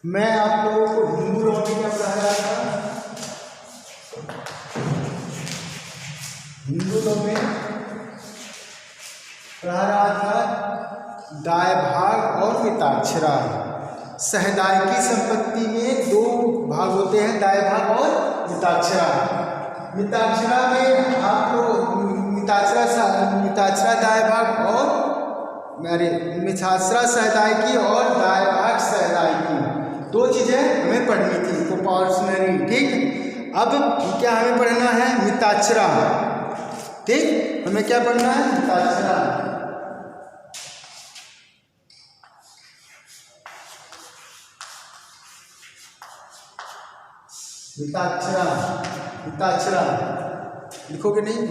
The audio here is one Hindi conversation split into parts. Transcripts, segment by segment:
मैं आप लोगों को हिंदू लॉ में क्या पढ़ा रहा था? हिंदू लॉ में पढ़ा रहा था दाय भाग और मिताक्षरा। सहदायकी संपत्ति में दो भाग होते हैं, दाय भाग और मिताक्षरा। मिताक्षरा में आप लोग मिताक्षरा दाय भाग और मिताक्षरा सहदायकी और दाय भाग सहदायकी, दो चीजें हमें पढ़नी थी प्रोपोर्शनरी। ठीक, अब क्या हमें पढ़ना है? मिताक्षरा। ठीक, हमें क्या पढ़ना है? मिताक्षरा। मिताक्षरा मिताक्षरा लिखोगे नहीं?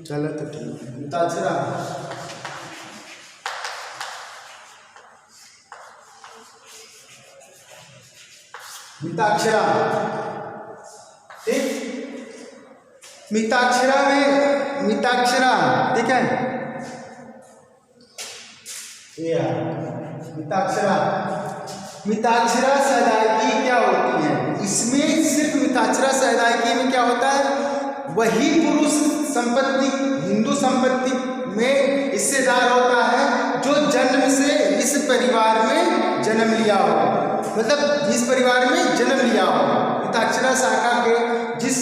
चलो तो ठीक है। मिताक्षरा मिताक्षरा। ठीक, मिताक्षरा में मिताक्षरा, ठीक है, ये मिताक्षरा। मिताक्षरा सहदायकी क्या होती है? इसमें सिर्फ मिताक्षरा सहदायकी में क्या होता है? वही पुरुष संपत्ति, हिंदू संपत्ति में हिस्सेदार होता है जो जन्म से इस परिवार में जन्म लिया हो, मतलब इस परिवार में जन्म लिया हो। मिताक्षरा शाखा के जिस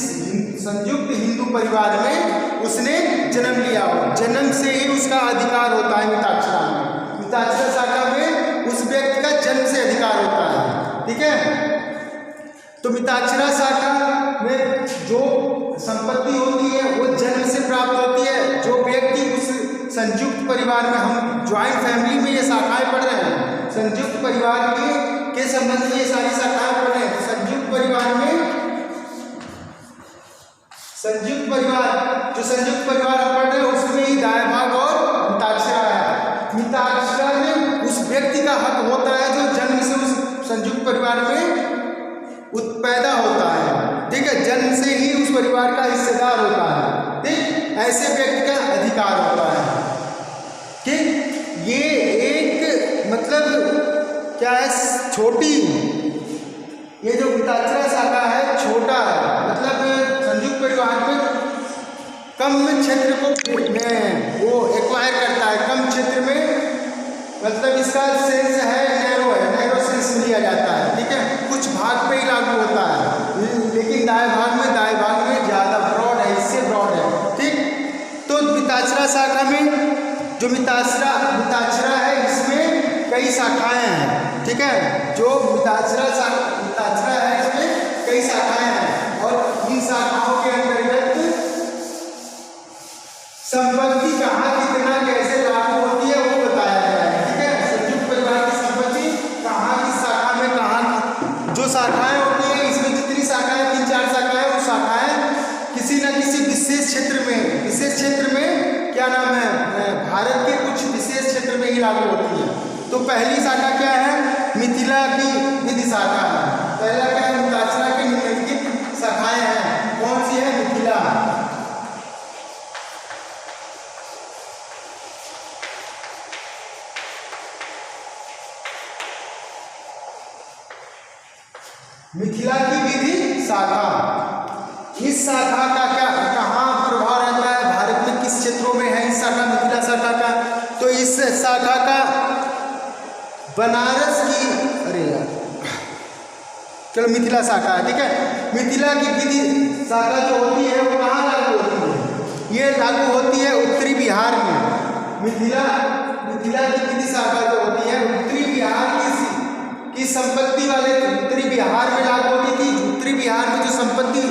संयुक्त हिंदू परिवार में उसने जन्म लिया हो, जन्म से ही उसका अधिकार होता है मिताक्षरा में। मिताक्षरा शाखा में उस व्यक्ति का जन्म से अधिकार होता है। ठीक है, तो मिताक्षरा शाखा में जो संपत्ति होती है वो जन्म से प्राप्त होती है। जो व्यक्ति उस संयुक्त परिवार में, हम ज्वाइंट फैमिली में ये शाखाएं पढ़ रहे हैं, संयुक्त परिवार के संबंध में ये सारी शाखाएं पढ़ रहे हैं। संयुक्त परिवार में संयुक्त परिवार हम पढ़ रहे हैं, उसमें ही दाय भाग और मिताक्षरा है। मिताक्षरा में उस व्यक्ति का हक होता है जो जन्म से उस संयुक्त परिवार में पैदा होता है। ठीक है, जन्म से ही उस परिवार का हिस्सेदार होता है। ठीक, ऐसे व्यक्ति का अधिकार होता है। ठीक, ये एक मतलब क्या है, छोटी, ये जो मिताक्षरा शाखा है छोटा है, मतलब संयुक्त परिवार में कम क्षेत्र को वो एक्वायर करता है, कम क्षेत्र में, मतलब इसका सेंस है नैरो सेंस लिया जाता है। ठीक है, कुछ भाग पे ही लागू होता है, लेकिन दाय भाग में ज़्यादा ब्रॉड है, इससे ब्रॉड है। ठीक, तो मिताक्षरा शाखा में जो मिताक्षरा है इसमें कई शाखाएं हैं। ठीक है, जो मिताक्षरा है इसमें कई शाखाएं हैं और इन शाखाओं के अंतर्गत संपत्ति कहाँ कितना कैसे लागू होती है वो बताया गया है। ठीक है, संयुक्त परिवार की संपत्ति कहाँ की शाखा में कहाँ, जो शाखाएं होती है इसमें जितनी शाखाएं, 3-4 शाखाएं, वो शाखाएं किसी न किसी विशेष क्षेत्र में क्या नाम है, भारत के कुछ विशेष क्षेत्र में ही लागू होती है। तो पहली शाखा क्या है? मिथिला की विधि शाखा है। पहला क्या है? मिताक्षरा की निम्नलिखित शाखाएं हैं। कौन सी है? मिथिला। मिथिला की विधि शाखा, इस शाखा का क्या कहाँ प्रभाव रहता है? भारत में किस क्षेत्रों में है इस शाखा, मिथिला शाखा का? तो इस शाखा का बनारस की, अरे यार चलो मिथिला शाखा है। ठीक है, मिथिला की विधि शाखा जो होती है वो कहाँ लागू होती है? ये लागू होती है उत्तरी बिहार में। मिथिला की विधि शाखा जो होती है उत्तरी बिहार की संपत्ति वाले उत्तरी बिहार में लागू होती थी। उत्तरी बिहार में जो संपत्ति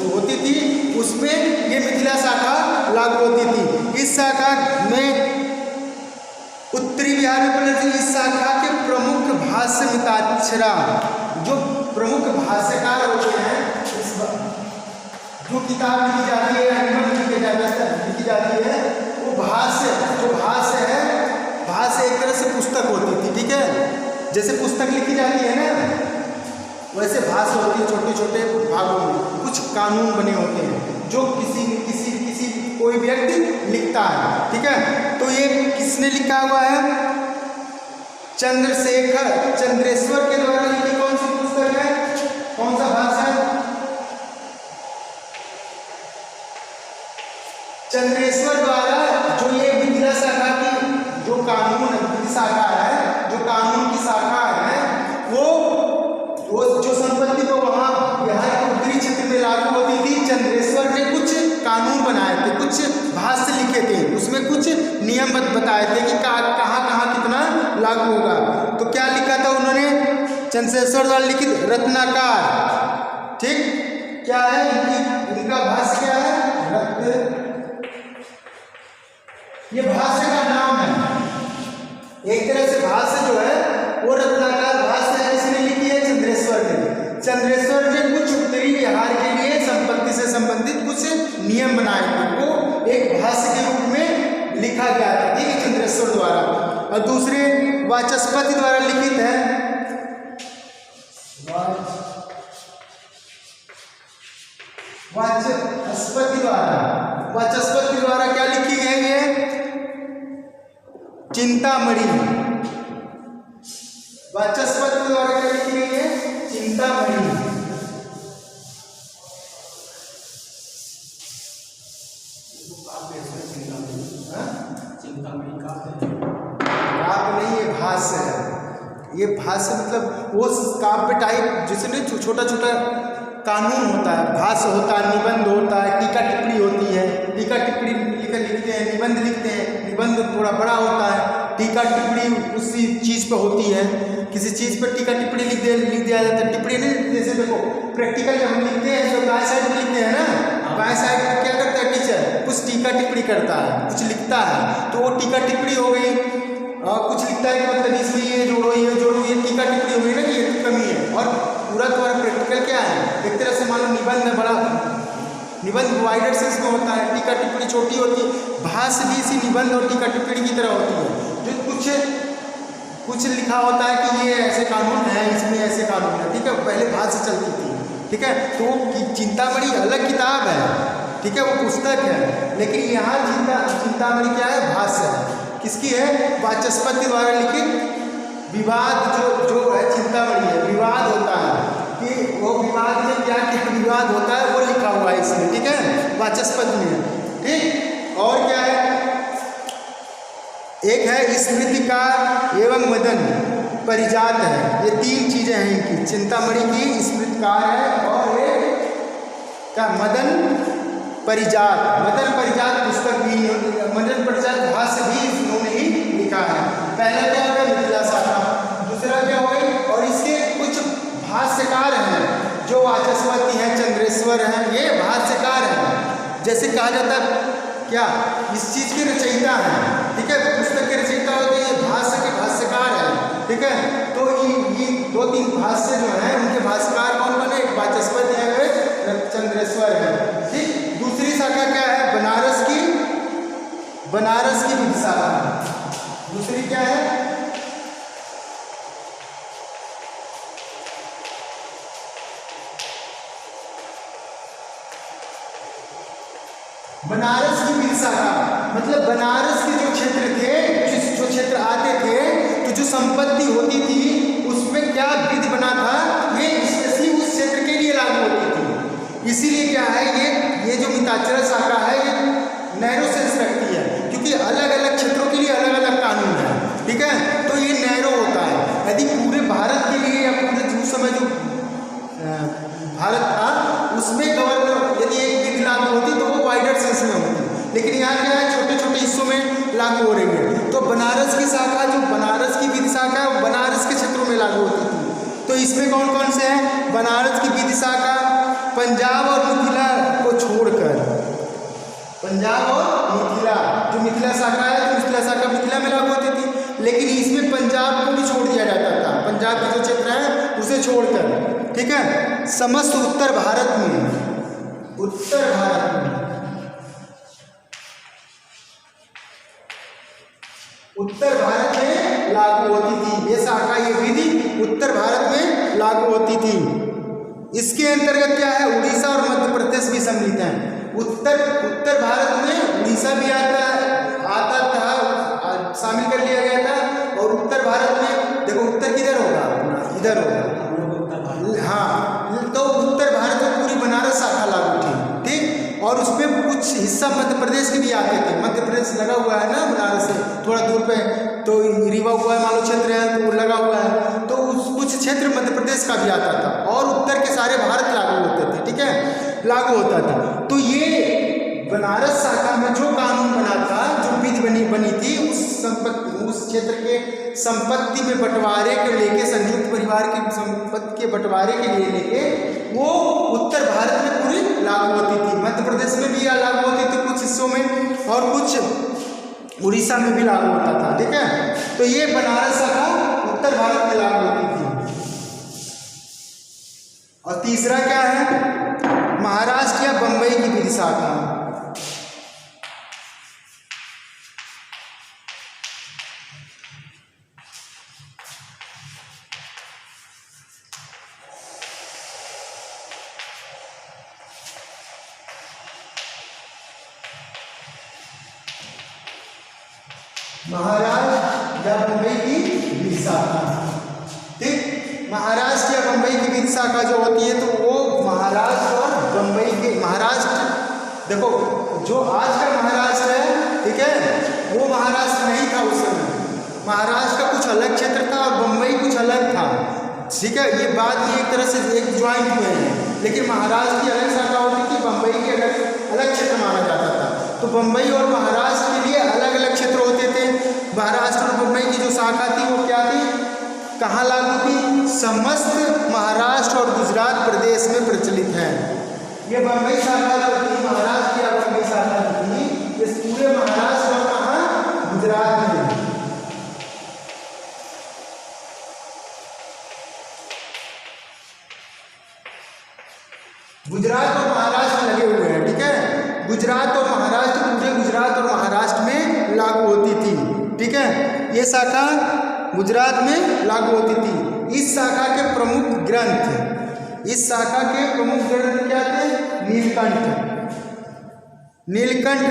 होती थी उसमें ये मिथिला शाखा लागू होती थी। इस शाखा में उत्तरी बिहार में इस शाखा के प्रमुख भाष्य मिताक्षरा, जो प्रमुख भाष्यकार होते हैं, जो किताब लिखी जाती है, लिखी जाती है, वो भाष्य है, भाष्य एक तरह से पुस्तक होती थी। ठीक है, जैसे पुस्तक लिखी जाती है ना, वैसे भाष्य होती है छोटे छोटे भागों में, कुछ कानून बने होते हैं जो किसी कोई व्यक्ति लिखता है। ठीक है, तो ये किसने लिखा हुआ है? चंद्रेश्वर के नियम बताए थे कि कहाँ कहाँ कितना लागू होगा। तो क्या लिखा था उन्होंने, चंद्रशेखर द्वारा लिखित रत्नाकर, ठीक, क्या है इनका भाष्य क्या है, ये भाष्य का नाम है, एक तरह से भाष्य जो है वो रत्नाकर भाष्य है, इसने लिखी है चंद्रेश्वर ने। चंद्रेश्वर ने कुछ उत्तरी बिहार के लिए संपत्ति से संबंधित कुछ नियम बनाए थे, वो एक भाष्य के रूप में लिखा गया था, ठीक है, चंद्रेश्वर द्वारा। और दूसरे वाचस्पति द्वारा लिखित है, वाचस्पति द्वारा क्या लिखी गई है, चिंतामणि, वाचस्पति द्वारा क्या लिखी गई है, चिंतामणि। काव्य नहीं, ये भाष्य है। ये भाष्य मतलब वो काव्य टाइप जिसमें छोटा छोटा कानून होता है, भाष्य होता है, निबंध होता है, टीका टिप्पणी होती है, टीका टिप्पणी लिखते हैं, निबंध लिखते हैं, निबंध थोड़ा बड़ा होता है, टीका टिप्पणी उसी चीज़ पर होती है, किसी चीज़ पर टीका टिप्पणी लिख दिया जाता है। टिप्पणी नहीं, जैसे देखो प्रैक्टिकल जब हम लिखते हैं तो बाएं साइड में लिखते हैं ना, बाएं साइड में क्या करता है टीचर, कुछ टीका टिप्पणी करता है, कुछ लिखता है, तो वो टीका टिप्पणी हो गई। कुछ लिखता है कि मतलब इसमें ये जोड़ो, ये जोड़ो, ये टीका टिप्पणी हो गई ना कि ये कमी है। और पूरा तुम्हारा प्रैक्टिकल क्या है, एक तरह से मान लो निबंध है, बड़ा निबंध वाइडर सेंस में होता है, टीका टिप्पणी छोटी होती है। भाष्य भी इसी निबंध और टीका टिप्पणी की तरह होती है, जो कुछ लिखा होता है कि ये ऐसे कानून है, इसमें ऐसे कानून है, ठीक है, पहले भाष्य चलती थी, ठीक है। तो वो चिंतामणि अलग किताब है, ठीक है, वो पुस्तक है, लेकिन यहाँ चिंतामणि क्या है, भाष्य है। किसकी है, वाचस्पति द्वारा लिखित विवाद जो है चिंतामणि है, विवाद होता है कि वो विवाद में क्या क्या विवाद होता है वो लिखा हुआ है इसमें, ठीक है, वाचस्पति में, ठीक। और क्या है, एक है स्मृतिकार एवं मदन परिजात है, ये तीन चीजें हैं इनकी, चिंतामणि की स्मृतिकार है और एक क्या मदन परिजात पुस्तक भी, मदन परिजात भाष्य भी इन्होंने ही लिखा है। पहला क्या हो गया, मिथिला शाखा, दूसरा क्या हो गई, और इसके कुछ भाष्यकार हैं जो वाचस्पति हैं, चंद्रेश्वर हैं, ये भाष्यकार हैं, जैसे कहा जाता है क्या, इस चीज के रचयिता हैं, ठीक है, पुस्तक के रचयिता होते हैं, ये भाष्य के भाष्यकार हैं, ठीक है। तो ये दो तीन भाष्य जो हैं उनके भाष्यकार कौन कौन है, एक वाचस्पति है, एक चंद्रेश्वर है, ठीक। दूसरी शाखा क्या है, बनारस की विधि शाखा, दूसरी क्या है, बनारस की विधि शाखा, मतलब बनारस के जो क्षेत्र थे, जो क्षेत्र आते थे, तो जो संपत्ति होती थी उसमें क्या विधि बना था, ये स्पेशली उस क्षेत्र के लिए लागू होती थी। इसीलिए क्या है, ये जो मिताक्षरा शाखा है ये नैरो सेंस रखती है, क्योंकि अलग अलग क्षेत्रों के लिए अलग अलग कानून है, ठीक है, तो ये नैरो होता है। यदि पूरे भारत के लिए या पूरे उस समय जो भारत था उसमें गवर्नर यदि एक विधि लागू होती तो वो वाइडर सेंस में होती, लेकिन यहाँ क्या है, छोटे छोटे हिस्सों में लागू हो रही है। तो बनारस की शाखा, जो बनारस की विधि शाखा है, वो बनारस के क्षेत्रों में लागू होती थी। तो इसमें कौन कौन से हैं, बनारस की विधि शाखा पंजाब और मिथिला को छोड़कर, पंजाब और मिथिला, जो मिथिला शाखा है, तो मिथिला शाखा मिथिला में लागू होती थी, लेकिन इसमें पंजाब को भी छोड़ दिया जाता था, पंजाब के जो क्षेत्र है उसे छोड़कर, ठीक है। समस्त उत्तर भारत में लागू होती थी ये शाखा, ये विधि उत्तर भारत में लागू होती थी। इसके अंतर्गत क्या है, उड़ीसा और मध्य प्रदेश भी सम्मिलित हैं। उत्तर भारत में उड़ीसा भी आता था, शामिल कर लिया गया था, और उत्तर भारत में देखो उत्तर किधर होगा, इधर होगा, हाँ, तो उत्तर भारत में पूरी बनारस शाखा लागू थी, ठीक। और उसमें कुछ हिस्सा मध्य प्रदेश के भी आते थे, मध्य प्रदेश लगा हुआ है ना बनारस से थोड़ा दूर पे, तो रीवा हुआ है, मान लो क्षेत्र है तो वो लगा हुआ है, तो कुछ क्षेत्र मध्य प्रदेश का भी आता था, और उत्तर के सारे भारत लागू होते थे, ठीक है, लागू होता था। तो ये बनारस शाखा में जो कानून बना था, जो विधि बनी थी, उस क्षेत्र के संपत्ति में बंटवारे को लेके, संयुक्त परिवार की संपत्ति के बंटवारे के लिए लेके वो उत्तर भारत में पूरी लागू होती थी। मध्य प्रदेश में भी लागू होती थी कुछ हिस्सों में, और कुछ उड़ीसा में भी लागू होता था। ठीक है, तो ये बनारस शाखा उत्तर भारत में लागू होती थी। और तीसरा क्या है, महाराष्ट्र या बंबई की विधि शाखा। महाराष्ट्र या बंबई की विधि शाखा। ठीक, महाराष्ट्र या बंबई की विधि शाखा जो होती है, तो वो महाराष्ट्र और बंबई के, महाराष्ट्र देखो जो आज का महाराष्ट्र है, ठीक है, वो महाराष्ट्र नहीं था उस समय। महाराष्ट्र का कुछ अलग क्षेत्र था और बंबई कुछ अलग था। ठीक है, ये बाद में एक तरह से एक ज्वाइंट हुए हैं, लेकिन महाराष्ट्र की अलग शाखा होती थी, बंबई की अलग क्षेत्र माना जाता था। तो बंबई और महाराष्ट्र के लिए अलग अलग क्षेत्र होते थे। महाराष्ट्र और बंबई की जो शाखा थी वो क्या थी, कहाँ लागू थी, समस्त महाराष्ट्र और गुजरात प्रदेश में प्रचलित है। ये बंबई शाखा जो थी, महाराष्ट्र या बंबई शाखा जो थी, ये पूरे महाराष्ट्र और कहाँ, गुजरात में। गुजरात और महाराष्ट्र लगे हुए हैं। ठीक है, गुजरात और महाराष्ट्र, पूरे गुजरात और महाराष्ट्र में लागू होती थी। ठीक है, ये शाखा गुजरात में लागू होती थी। इस शाखा के प्रमुख ग्रंथ, इस शाखा के प्रमुख ग्रंथ क्या थे, नीलकंठ। नीलकंठ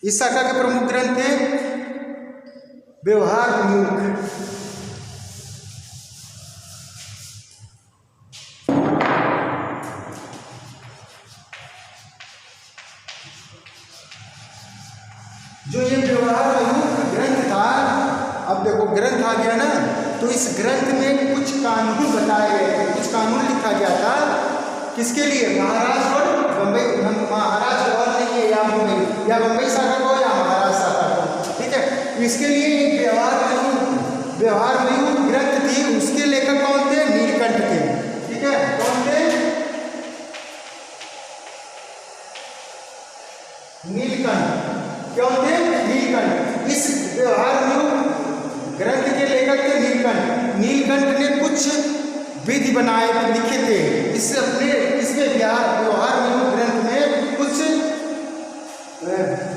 इस शाखा के प्रमुख ग्रंथ थे व्यवहार विमुख। जो ये व्यवहार विमुख ग्रंथ था, अब देखो ग्रंथ आ गया ना, तो इस ग्रंथ में कुछ कानून बताए गए थे, कुछ कानून लिखा गया था, किसके लिए, महाराष्ट्र और बंबई, महाराष्ट्र और नहीं है, या बंबई शाखा को या महाराष्ट्र शाखा को। ठीक है, इसके लिए एक व्यवहार विमुख ग्रंथ थी। उसके लेखक कौन थे, नीलकंठ थे। ठीक है, कौन थे, नीलकंठ। क्यों थे, नीलकंठ। इस व्यवहार विमुख ग्रंथ के लेखक थे नीलकंठ। नीलकंठ ने कुछ विधि बनाए, लिखे थे। इसमें व्यवहार विमुख ग्रंथ में कुछ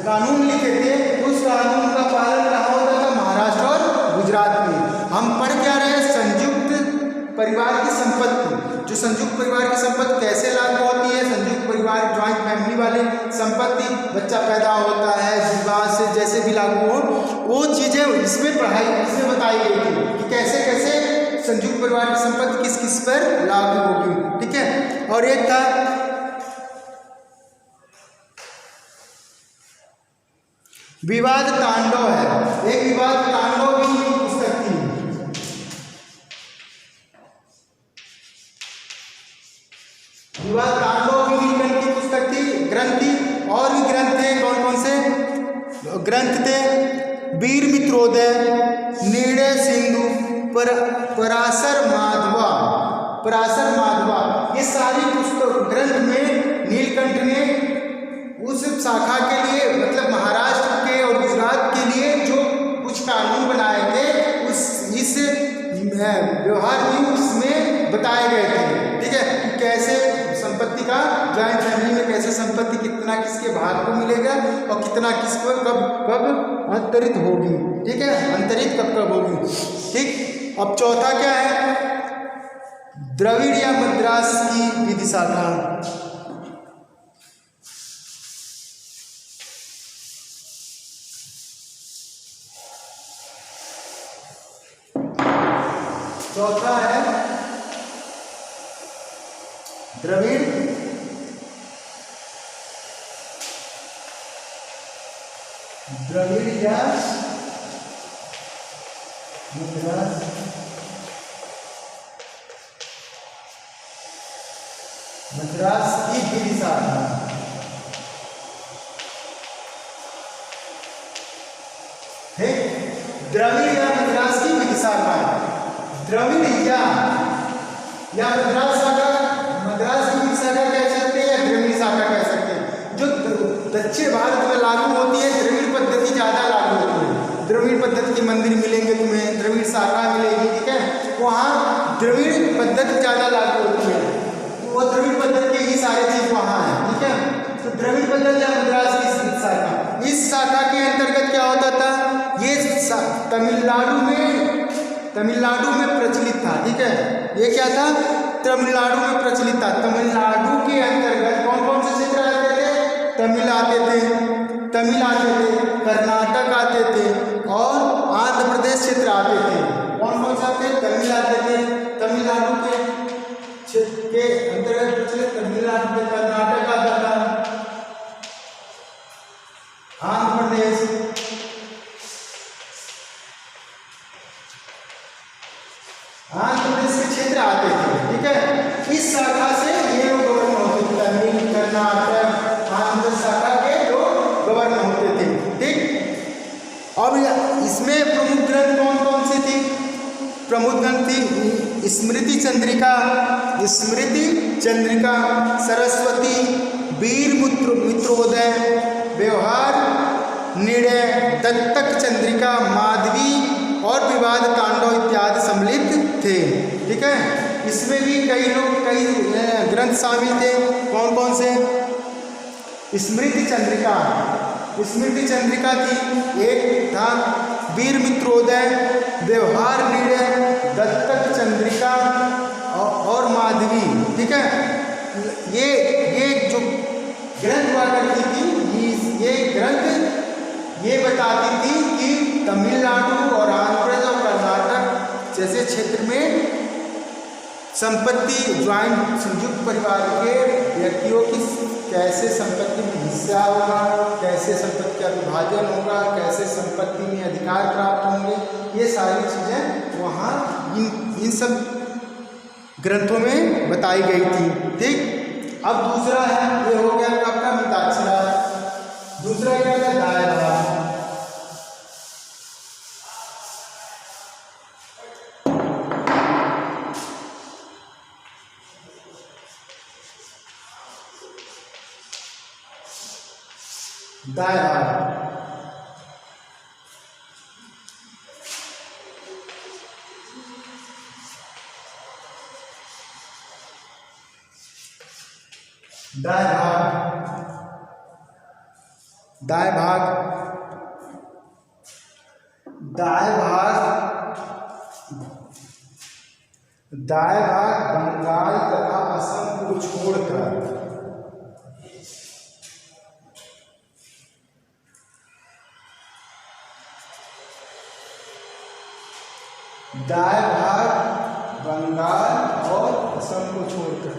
कानून लिखे थे। उस कानून का पालन कहाँ होता था, महाराष्ट्र और गुजरात में। हम पढ़ क्या रहे हैं, संयुक्त परिवार की संपत्ति। जो संयुक्त परिवार की संपत्ति कैसे लागू होती है, संयुक्त परिवार, ज्वाइंट फैमिली वाले संपत्ति, बच्चा पैदा होता है, विवाह से जैसे भी लागू हो, वो चीजें इसमें पढ़ाई, इसमें बताई गई थी कि कैसे कैसे संयुक्त परिवार की संपत्ति किस किस पर लागू होगी। ठीक है, और एक था विवाद तांडव है, एक विवाद तांडव भी पुस्तक थी। विवाद तांडव भी नीलकंठ की पुस्तक थी, ग्रंथ थी। और भी ग्रंथ थे, कौन कौन से ग्रंथ थे, वीर मित्रोदय, निर्णय सिंधु, पराशर माधवा, ये सारी पुस्तक ग्रंथ में नीलकंठ ने उस शाखा के लिए, मतलब महाराष्ट्र के और गुजरात के लिए जो कुछ कानून बनाए थे, इस व्यवहार भी उसमें बताए गए थे। ठीक है, कि कैसे संपत्ति का, ज्वाइंट फैमिली में कैसे संपत्ति कितना किसके भाग को मिलेगा और कितना किसको कब अंतरित होगी। ठीक है, अंतरित कब होगी। ठीक, अब चौथा क्या है, द्रविड़ या मद्रास की विधि शाखा। चौथा है द्रविड़ या मद्रास की विधि शाखा। द्रविड़ या मद्रास की विशाखा, द्रविड़ या मद्रास शाखा, मद्रास की विशाखा कह सकते हैं या द्रविड़ शाखा कह सकते हैं। जो दक्षिण भारत में लागू होती है द्रविड़ पद्धति ज़्यादा लागू होती है। द्रविड़ पद्धति के मंदिर मिलेंगे तुम्हें, द्रविड़ शाखा मिलेगी, ठीक है, वहाँ द्रविड़ पद्धति ज़्यादा लागू होती है, वो द्रविड़ पद्धति के ही सारे चीज़ वहाँ है, ठीक है। तो द्रविड़ पद्धति या मद्रास की शाखा, इस शाखा के अंतर्गत क्या होता था, ये तमिलनाडु में प्रचलित था, ठीक है। ये क्या था, तमिलनाडु में प्रचलित था। तमिलनाडु के अंतर्गत कौन कौन से क्षेत्र आते थे, तमिल आते थे, कर्नाटक आते थे और आंध्र प्रदेश क्षेत्र आते थे। कौन कौन से आते, तमिल आते थे, तमिलनाडु के क्षेत्र के अंतर्गत प्रचलित तमिलनाडु के, कर्नाटक आता था, आंध्र प्रदेश, के क्षेत्र आते थे, ठीक है। इस शाखा से ये लोग गवर्न होते थे, तमिल, कर्नाटक, आंध्र शाखा के लोग गवर्न होते थे, ठीक। अब इसमें प्रमुख ग्रंथ कौन कौन सी थी, प्रमुख ग्रंथ थी स्मृति चंद्रिका, सरस्वती, वीर मित्रोदय, व्यवहार निर्णय, दत्तक चंद्रिका, माधवी और विवाद तांडव इत्यादि सम्मिलित थे, ठीक है। इसमें भी कई ग्रंथ शामिल थे। कौन कौन से, स्मृति चंद्रिका थी, एक था वीर मित्रोदय, व्यवहार निर्णय, दत्तक चंद्रिका और माधवी, ठीक है। ये जो ग्रंथ हुआ करती थी, ये ग्रंथ ये बताती थी कि तमिलनाडु और आंध्र प्रदेश और कर्नाटक जैसे क्षेत्र में संपत्ति ज्वाइंट संयुक्त परिवार के व्यक्तियों की कैसे संपत्ति में हिस्सा होगा, कैसे संपत्ति का विभाजन होगा, कैसे संपत्ति में अधिकार प्राप्त होंगे, ये सारी चीज़ें वहाँ इन सब ग्रंथों में बताई गई थी, ठीक। अब दूसरा है, ये हो गया आपका मिताक्षरा, दूसरा क्या है, दायभाग। दाएं भाग बंगाल तथा असम को छोड़कर दाएं भाग बंगाल और असम को छोड़कर